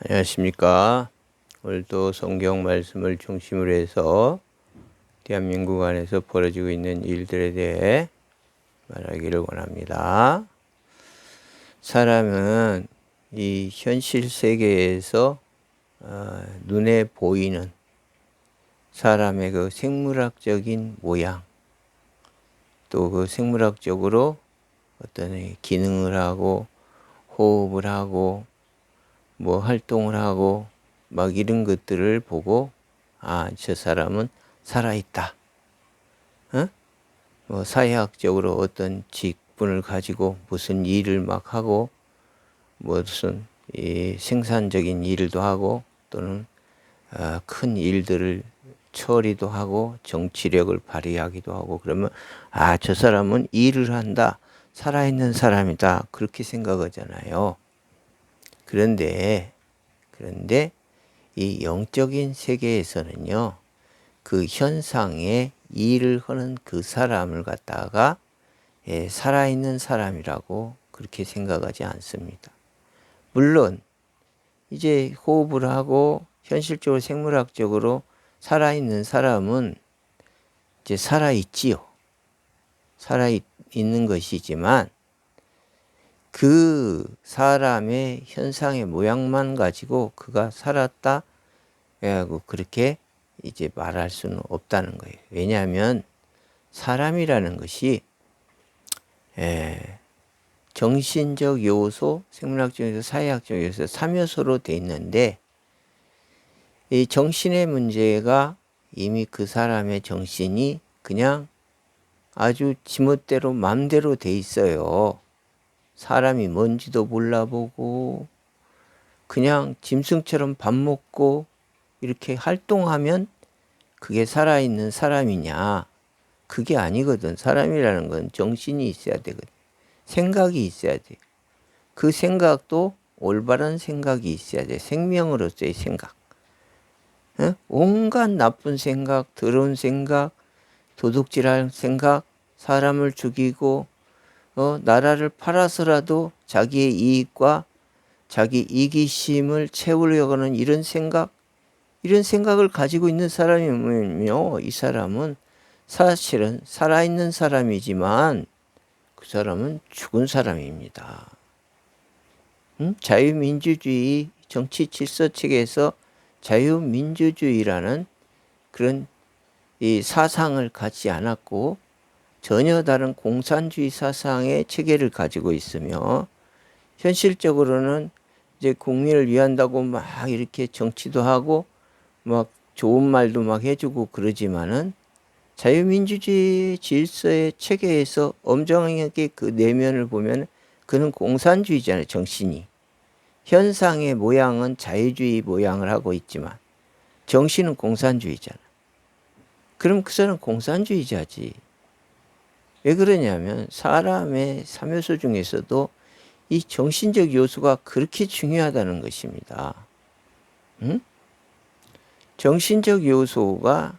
안녕하십니까. 오늘도 성경 말씀을 중심으로 해서 대한민국 안에서 벌어지고 있는 일들에 대해 말하기를 원합니다. 사람은 이 현실 세계에서 눈에 보이는 사람의 그 생물학적인 모양, 또 그 생물학적으로 어떤 기능을 하고 호흡을 하고 뭐 활동을 하고 막 이런 것들을 보고 저 사람은 살아있다. 뭐 사회학적으로 어떤 직분을 가지고 무슨 일을 막 하고 무슨 이 생산적인 일도 하고 또는 큰 일들을 처리도 하고 정치력을 발휘하기도 하고 그러면 저 사람은 일을 한다. 살아있는 사람이다. 그렇게 생각하잖아요. 그런데 이 영적인 세계에서는요, 그 현상에 일을 하는 그 사람을 갖다가 살아있는 사람이라고 그렇게 생각하지 않습니다. 물론 이제 호흡을 하고 현실적으로 생물학적으로 살아있는 사람은 이제 살아있지요. 살아있는 것이지만 그 사람의 현상의 모양만 가지고 그가 살았다 하고 그렇게 이제 말할 수는 없다는 거예요. 왜냐하면 사람이라는 것이 정신적 요소, 생물학적 요소, 사회학적 요소 3요소로 돼 있는데 이 정신의 문제가 이미 그 사람의 정신이 그냥 아주 지멋대로 맘대로 돼 있어요. 사람이 뭔지도 몰라보고 그냥 짐승처럼 밥 먹고 이렇게 활동하면 그게 살아있는 사람이냐? 그게 아니거든. 사람이라는 건 정신이 있어야 되거든. 생각이 있어야 돼. 그 생각도 올바른 생각이 있어야 돼. 생명으로서의 생각. 온갖 나쁜 생각, 더러운 생각, 도둑질할 생각, 사람을 죽이고 나라를 팔아서라도 자기의 이익과 자기 이기심을 채우려고 하는 이런 생각을 가지고 있는 사람이면요, 이 사람은 사실은 살아있는 사람이지만 그 사람은 죽은 사람입니다. 자유민주주의 정치 질서 체계에서 자유민주주의라는 그런 이 사상을 갖지 않았고 전혀 다른 공산주의 사상의 체계를 가지고 있으며 현실적으로는 이제 국민을 위한다고 막 이렇게 정치도 하고 막 좋은 말도 막 해주고 그러지만은 자유민주주의 질서의 체계에서 엄정하게 그 내면을 보면 그는 공산주의잖아요. 정신이. 현상의 모양은 자유주의 모양을 하고 있지만 정신은 공산주의잖아. 그럼 그 사람은 공산주의자지. 왜 그러냐면 사람의 3요소 중에서도 이 정신적 요소가 그렇게 중요하다는 것입니다. 정신적 요소가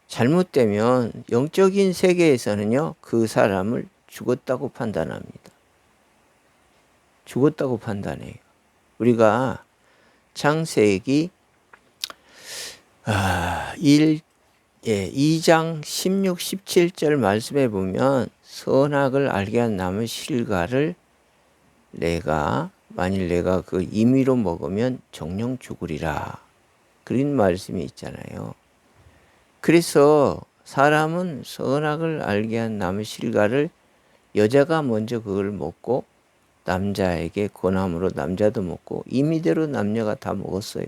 잘못되면 영적인 세계에서는요, 그 사람을 죽었다고 판단합니다. 죽었다고 판단해요. 우리가 창세기 2장 16, 17절 말씀에 보면 선악을 알게 한 나무 실과를 만일 내가 그 임의로 먹으면 정령 죽으리라. 그런 말씀이 있잖아요. 그래서 사람은 선악을 알게 한 나무 실과를 여자가 먼저 그걸 먹고 남자에게 권함으로 남자도 먹고 임의대로 남녀가 다 먹었어요.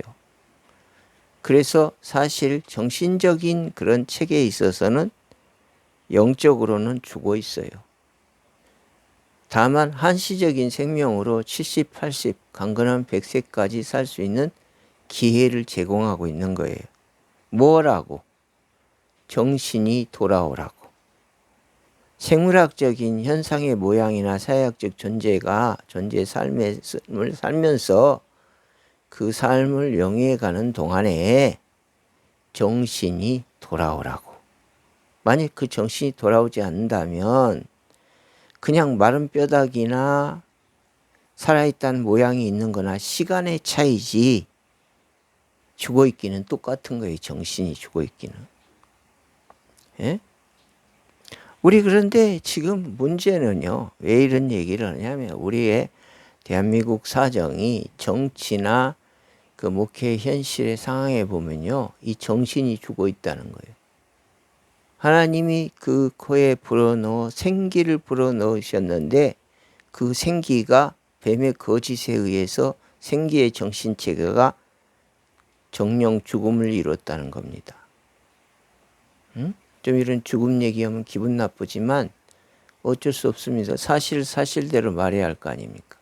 그래서 사실 정신적인 그런 체계에 있어서는 영적으로는 죽어 있어요. 다만 한시적인 생명으로 70, 80, 강건한 100세까지 살 수 있는 기회를 제공하고 있는 거예요. 뭐라고? 정신이 돌아오라고. 생물학적인 현상의 모양이나 사회학적 존재의 삶을 살면서 그 삶을 영위해가는 동안에 정신이 돌아오라고. 만약 그 정신이 돌아오지 않는다면 그냥 마른 뼈다귀나 살아있다는 모양이 있는 거나 시간의 차이지 죽어있기는 똑같은 거예요. 정신이 죽어있기는. 예? 우리 그런데 지금 문제는요. 왜 이런 얘기를 하냐면 우리의 대한민국 사정이 정치나 그 목회 현실의 상황에 보면요. 이 정신이 죽어있다는 거예요. 하나님이 그 코에 불어넣어 생기를 불어넣으셨는데 그 생기가 뱀의 거짓에 의해서 생기의 정신체계가 정령 죽음을 이뤘다는 겁니다. 응? 좀 이런 죽음 얘기하면 기분 나쁘지만 어쩔 수 없습니다. 사실대로 말해야 할 거 아닙니까?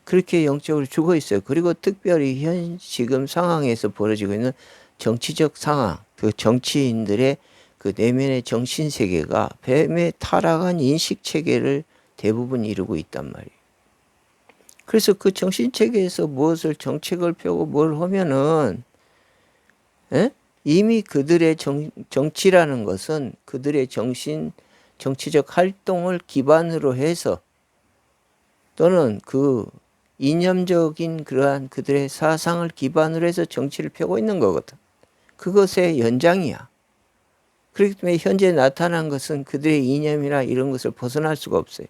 그렇게 영적으로 죽어 있어요. 그리고 특별히 현 지금 상황에서 벌어지고 있는 정치적 상황, 그 정치인들의 그 내면의 정신세계가 뱀의 타락한 인식체계를 대부분 이루고 있단 말이에요. 그래서 그 정신체계에서 무엇을 정책을 펴고 뭘 하면은 이미 그들의 정치라는 것은 그들의 정치적 활동을 기반으로 해서 또는 그 이념적인 그러한 그들의 사상을 기반으로 해서 정치를 펴고 있는 거거든. 그것의 연장이야. 그렇기 때문에 현재 나타난 것은 그들의 이념이나 이런 것을 벗어날 수가 없어요.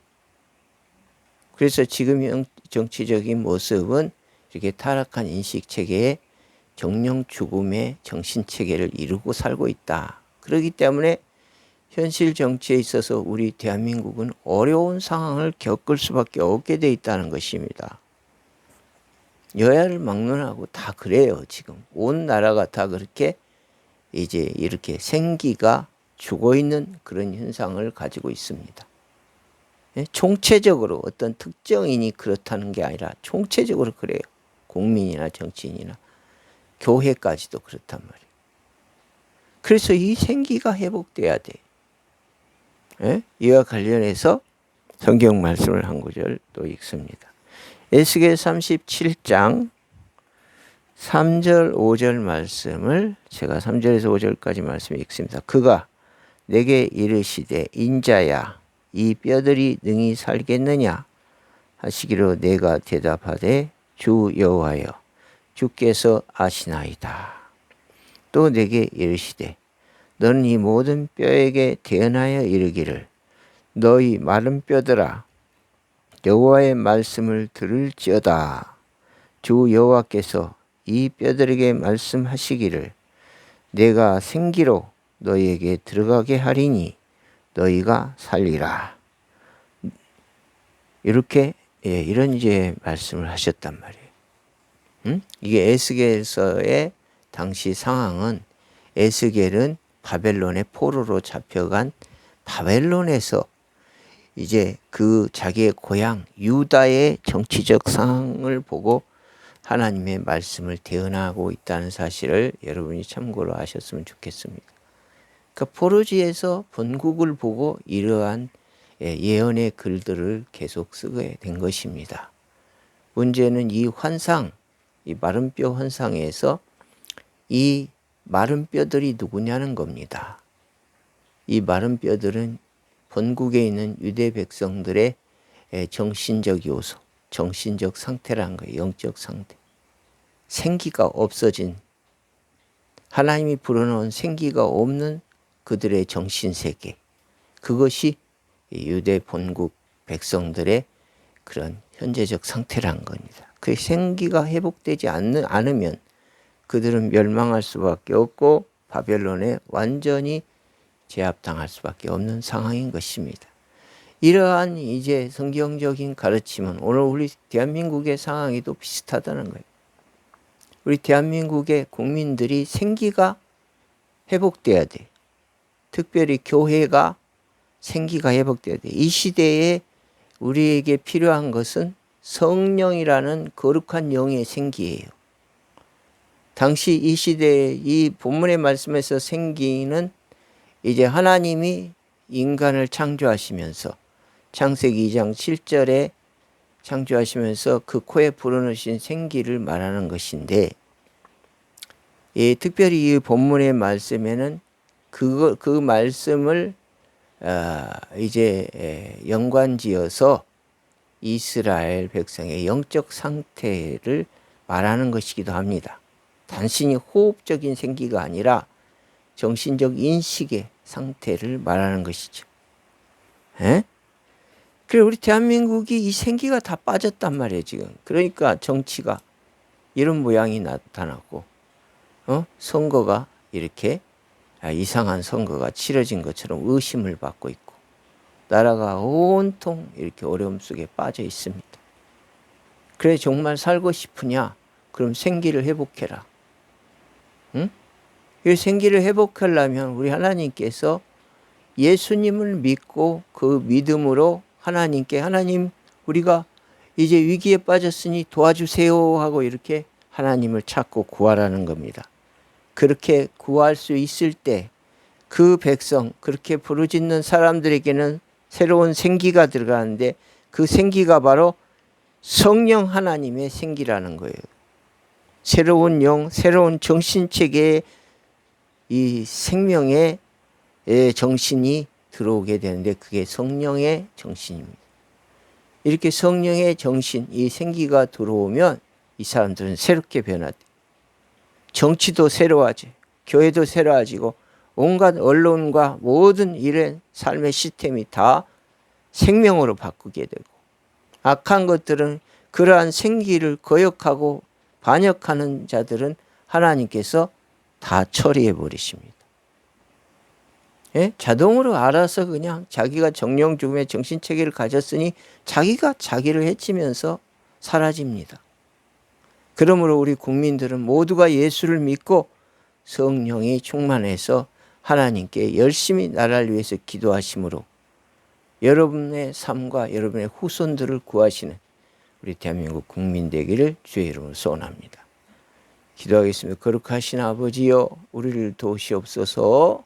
그래서 지금 정치적인 모습은 이렇게 타락한 인식체계에 정령 죽음의 정신체계를 이루고 살고 있다. 그렇기 때문에 현실 정치에 있어서 우리 대한민국은 어려운 상황을 겪을 수밖에 없게 돼 있다는 것입니다. 여야를 막론하고 다 그래요. 지금 온 나라가 다 그렇게 이제 이렇게 생기가 죽어 있는 그런 현상을 가지고 있습니다. 총체적으로 어떤 특정인이 그렇다는 게 아니라 총체적으로 그래요. 국민이나 정치인이나 교회까지도 그렇단 말이에요. 그래서 이 생기가 회복돼야 돼. 이와 관련해서 성경 말씀을 한 구절 또 읽습니다. 에스겔 37장 3절 5절 말씀을 제가 3절에서 5절까지 말씀 읽습니다. 그가 내게 이르시되 인자야 이 뼈들이 능히 살겠느냐 하시기로 내가 대답하되 주 여호와여 주께서 아시나이다. 또 내게 이르시되 너는 이 모든 뼈에게 대언하여 이르기를 너희 마른 뼈들아 여호와의 말씀을 들을지어다. 주 여호와께서 이 뼈들에게 말씀하시기를 내가 생기로 너희에게 들어가게 하리니 너희가 살리라. 이렇게 이런 이제 말씀을 하셨단 말이에요. 이게 에스겔서의 당시 상황은 에스겔은 바벨론의 포로로 잡혀간 바벨론에서 이제 그 자기의 고향 유다의 정치적 상황을 보고 하나님의 말씀을 대언하고 있다는 사실을 여러분이 참고로 하셨으면 좋겠습니다. 그러니까 포로지에서 본국을 보고 이러한 예언의 글들을 계속 쓰게 된 것입니다. 문제는 이 환상, 이 마른 뼈 환상에서 이 마른 뼈들이 누구냐는 겁니다. 이 마른 뼈들은 본국에 있는 유대 백성들의 정신적 요소, 정신적 상태라는 거예요. 영적 상태. 생기가 없어진, 하나님이 불어넣은 생기가 없는 그들의 정신세계. 그것이 유대 본국 백성들의 그런 현재적 상태라는 겁니다. 그 생기가 회복되지 않으면 그들은 멸망할 수밖에 없고 바벨론에 완전히 제압당할 수밖에 없는 상황인 것입니다. 이러한 이제 성경적인 가르침은 오늘 우리 대한민국의 상황에도 비슷하다는 거예요. 우리 대한민국의 국민들이 생기가 회복돼야 돼. 특별히 교회가 생기가 회복돼야 돼. 이 시대에 우리에게 필요한 것은 성령이라는 거룩한 영의 생기예요. 당시 이 시대에 이 본문의 말씀에서 생기는 이제 하나님이 인간을 창조하시면서 창세기 2장 7절에 창조하시면서 그 코에 불어넣으신 생기를 말하는 것인데 특별히 이 본문의 말씀에는 그 말씀을 이제 연관지어서 이스라엘 백성의 영적 상태를 말하는 것이기도 합니다. 단순히 호흡적인 생기가 아니라 정신적 인식의 상태를 말하는 것이죠. 에? 그래, 우리 대한민국이 이 생기가 다 빠졌단 말이에요, 지금. 그러니까 정치가 이런 모양이 나타나고, 선거가 이렇게 이상한 선거가 치러진 것처럼 의심을 받고 있고, 나라가 온통 이렇게 어려움 속에 빠져 있습니다. 그래, 정말 살고 싶으냐? 그럼 생기를 회복해라. 응? 이 생기를 회복하려면 우리 하나님께서 예수님을 믿고 그 믿음으로 하나님께, 하나님, 우리가 이제 위기에 빠졌으니 도와주세요 하고 이렇게 하나님을 찾고 구하라는 겁니다. 그렇게 구할 수 있을 때 그 백성, 그렇게 부르짖는 사람들에게는 새로운 생기가 들어가는데, 그 생기가 바로 성령 하나님의 생기라는 거예요. 새로운 영, 새로운 정신체계의 이 생명의 정신이 들어오게 되는데, 그게 성령의 정신입니다. 이렇게 성령의 정신, 이 생기가 들어오면 이 사람들은 새롭게 변화돼. 정치도 새로워지, 교회도 새로워지고, 온갖 언론과 모든 일의 삶의 시스템이 다 생명으로 바꾸게 되고, 악한 것들은, 그러한 생기를 거역하고 반역하는 자들은 하나님께서 다 처리해 버리십니다. 예? 자동으로 알아서 그냥 자기가 정령 죽음의 정신체계를 가졌으니 자기가 자기를 해치면서 사라집니다. 그러므로 우리 국민들은 모두가 예수를 믿고 성령이 충만해서 하나님께 열심히 나라를 위해서 기도하심으로 여러분의 삶과 여러분의 후손들을 구하시는 우리 대한민국 국민 되기를 주의 이름으로 소원합니다. 기도하겠습니다. 거룩하신 아버지여, 우리를 도우시옵소서.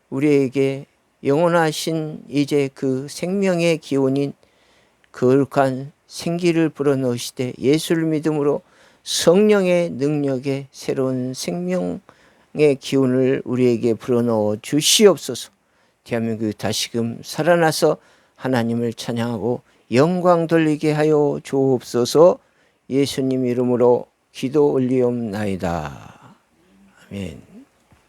우리에게 영원하신 이제 그 생명의 기원인 거룩한 생기를 불어넣으시되, 예수를 믿음으로 성령의 능력에 새로운 생명의 기운을 우리에게 불어넣어 주시옵소서. 대한민국이 다시금 살아나서 하나님을 찬양하고 영광 돌리게 하여 주옵소서. 예수님 이름으로 기도 올리옵나이다. 아멘.